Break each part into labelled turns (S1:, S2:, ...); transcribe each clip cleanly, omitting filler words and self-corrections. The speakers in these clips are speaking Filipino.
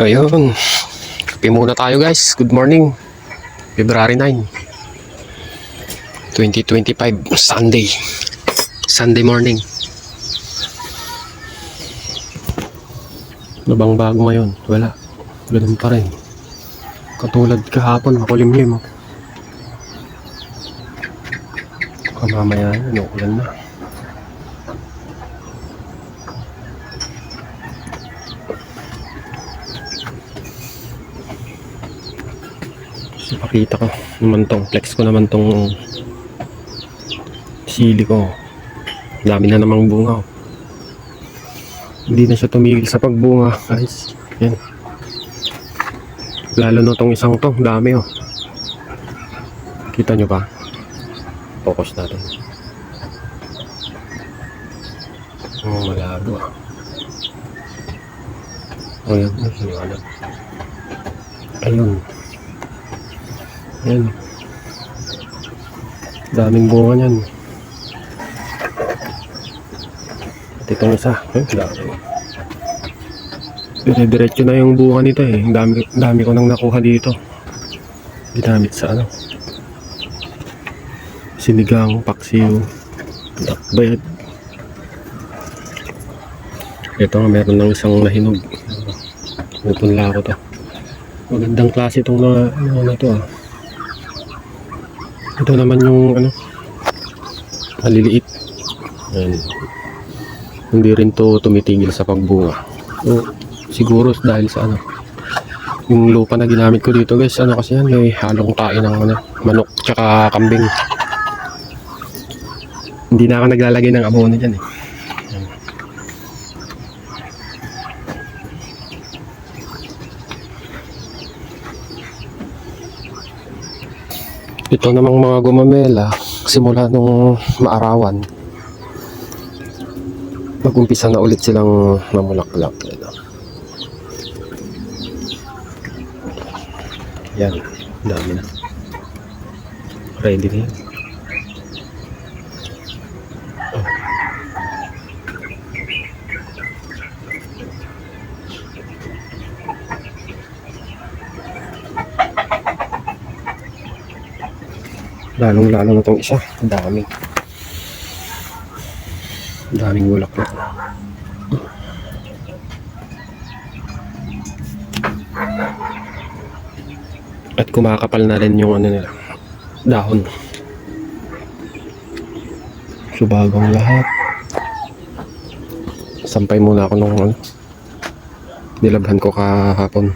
S1: Ayun, kape muna tayo guys. Good morning. February 9, 2025, Sunday. Sunday morning. Ano bang bago ngayon? Wala. Ganun pa rin. Katulad kahapon, makulimlim. Mamaya ano, ulan na. So, pakita ko naman tong flex ko naman tong sili ko. Dami na namang bunga. Hindi na siya tumigil sa pagbunga guys. Yan. Lalo na tong isang to, dami oh. Kita nyo ba? Focus natin. Oh, malabo ah. Oh, yan. Ayun. Ayan. Daming bunga niyan. At itong isa. Ay, dami. Dire-diretso na yung bunga nito eh. Dami ko nang nakuha dito. Ginamit sa ano. Sinigang, paksiw, dakbayad. Ito nga, meron ng isang nahinog. Pupunla ko to. Magandang klase itong na to ah. Ito naman yung ano, maliliit. Ayan. Hindi rin to tumitigil sa pagbunga. So, siguro dahil sa ano, yung lupa na ginamit ko dito guys, ano kasi yan, may halong tae ng ano, manok tsaka kambing. Hindi na ako naglalagay ng abono dyan eh. Ito namang mga gumamela, simula nung maarawan, mag-umpisa na ulit silang mamulaklak. Yan, dami na. Ready na yan. Lalong-lalo na itong isa. Daming bulaklak. At kumakapal na rin yung ano nila, dahon. So bagong lahat. Sampay muna ako nung ano, nilabhan ko kahapon.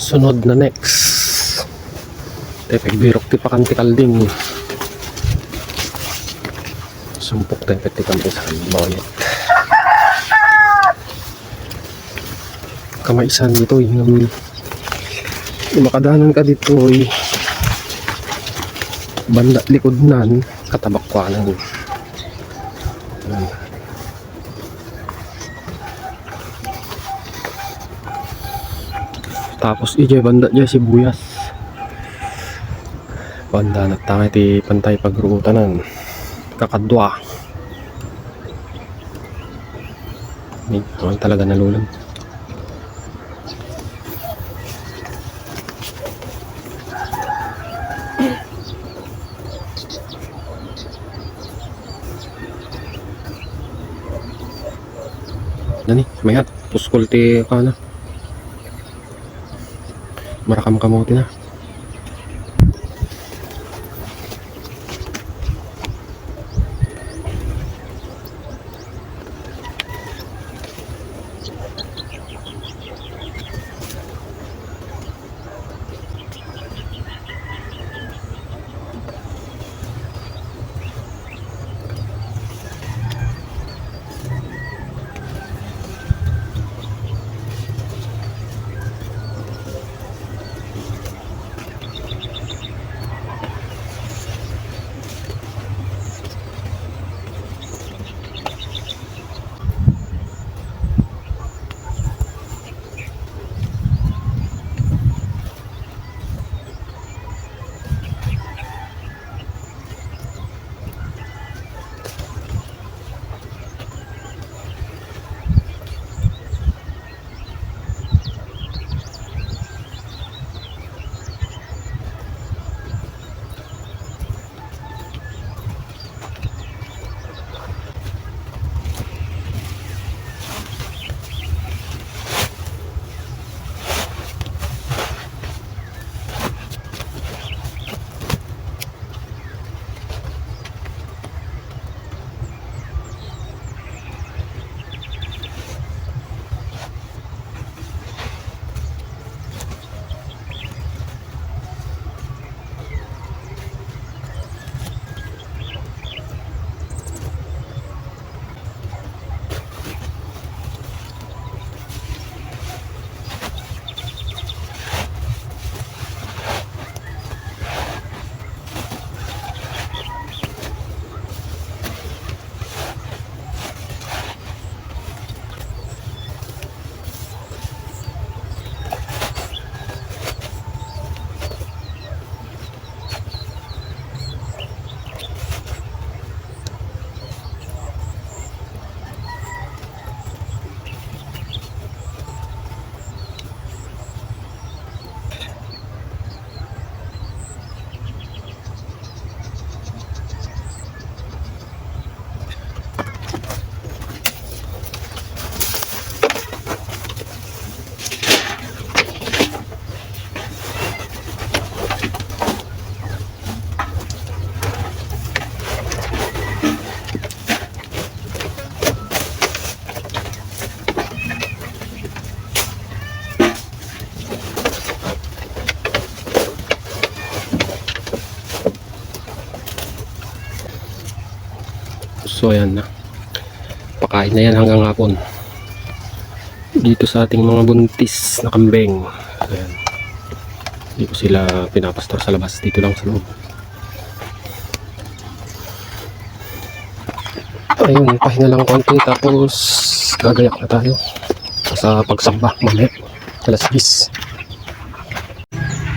S1: Sunod na next. Tepek birok ti pakanti kalding. Sumpok tepek ti kalding sa boyet. Kamaisan dito yung makadanan ka dito ay banda likod nan katabakwanan. Tapos ije banda dya sibuyas. Banda na tangay ti pantay pagruutanan. Kakadwa. Hindi naman talaga nalulan. na ni. Mayat. Puskulti ka na. Marakam kamote na. So ayan na. Pakain na yan hanggang hapon. Dito sa ating mga buntis na kambing. Ayan. Hindi ko sila pinapastor sa labas. Dito lang sa loob. Ayun, pahinga lang konti. Tapos gagayak na tayo sa pagsamba mamaya. Alas 10.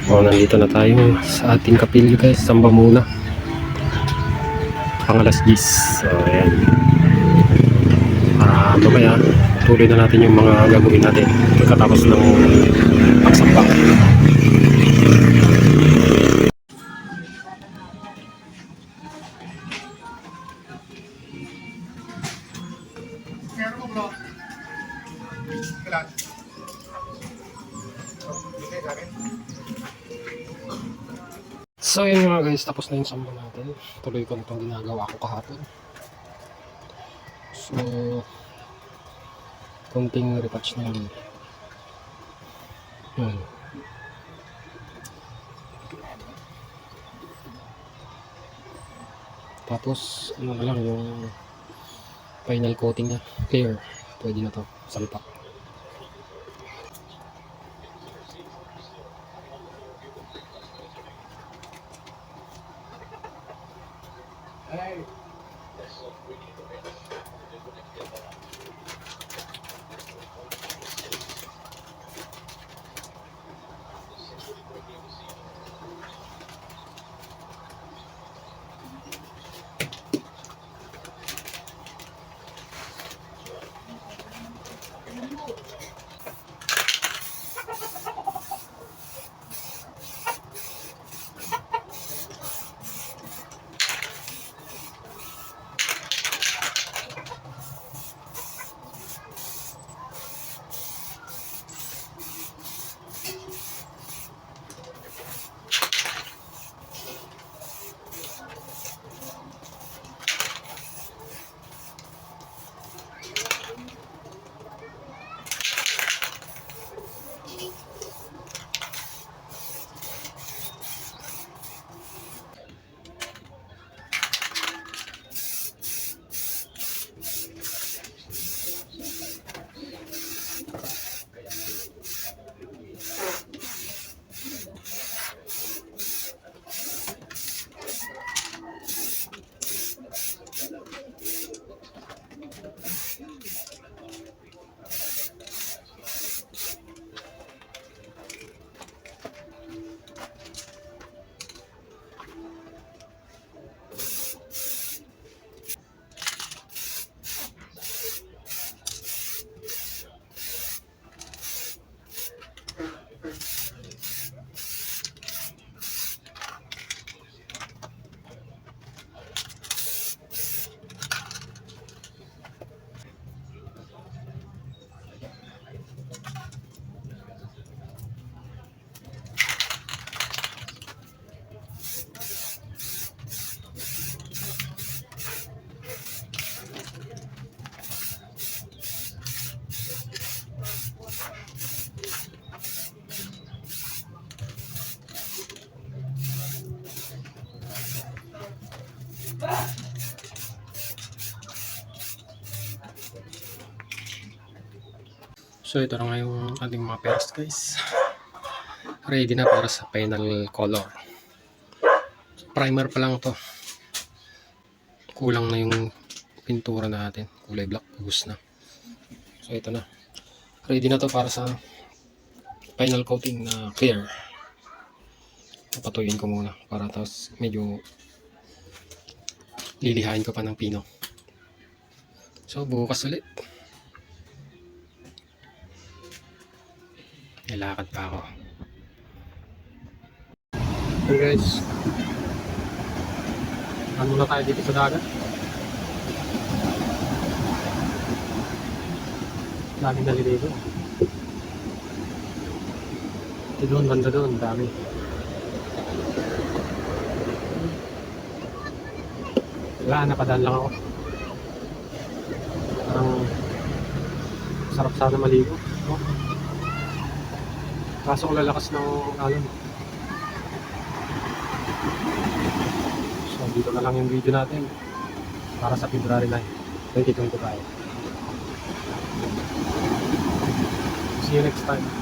S1: O, nandito na tayo sa ating kapilyo guys. Samba muna. Pang alas 10. So ayan. Mamaya tuloy na natin yung mga gagawin natin pagkatapos ng pagsamba. So yun mga guys, tapos na yung samba natin. Tuloy ko na itong ginagawa ko kahapon. So konting retouch na yun. Tapos ano na lang yung final coating na clear. Pwede na to salpak. So ito na nga yung ating mga peras guys. Ready na para sa final color. Primer pa lang to. Kulang na yung pintura natin. Kulay black, ubos na. So ito na. Ready na to para sa final coating na clear. Papatuyin ko muna para tapos medyo lilihain ko pa ng pino. So bukas ulit. Nilakad pa ako. Okay guys. Ano muna tayo dito sa dagat? Daming naliligo. Ito doon, banda doon, dami. Wala, napadaan lang ako. Parang sarap sana maligo. Oh. Kaso kung lalakas ng alon. So dito na lang yung video natin para sa February 9, 2025. See you next time.